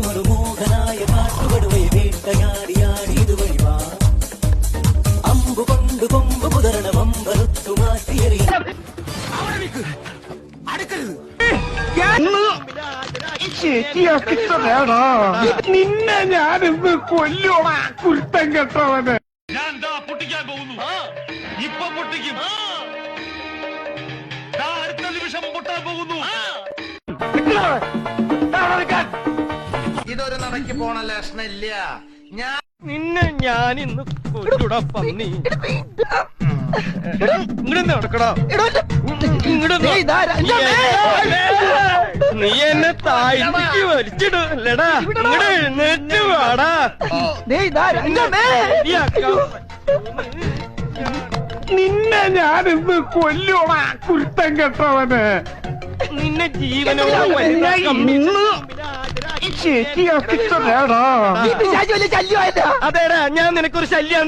മറുമോഹനായ പാട്ടുകടുവയെ വേട്ടയാടിയാടി ഇതുവഴി വാ അമ്പു കൊണ്ട് കൊമ്പ് പുതരണ വമ്പറുത്തു മാറ്റിയെറിയ നിന്നെ ഞാനിന്ന് കൊല്ലോടാ കുരുത്തം കെട്ടവന്. ഞാൻ പൊട്ടിക്കാൻ പോകുന്നു. ഇപ്പൊ പൊട്ടിക്കും. അടുത്ത നിമിഷം പൊട്ടാൻ പോകുന്നു. ഇതൊരു നടക്ക് പോണ ലക്ഷണില്ല. ഞാൻ നിന്നെ ഞാനിന്ന് കൊല്ലൂടാ പന്നി. ഇങ്ങോട്ട് നടക്കടാ. നീ എന്നെ താഴ്ത്തിക്ക് വലിച്ചിടല്ലടാ. ഇങ്ങോട്ട് എഴുന്നേറ്റ് വാടാ. നിന്നെ ഞാനിന്ന് കൊല്ലൂടാ കുരുത്തം കെട്ടവന്. നിന്നെ ജീവനോട് അതേടാ, ഞാൻ നിനക്കൊരു ശല്യം.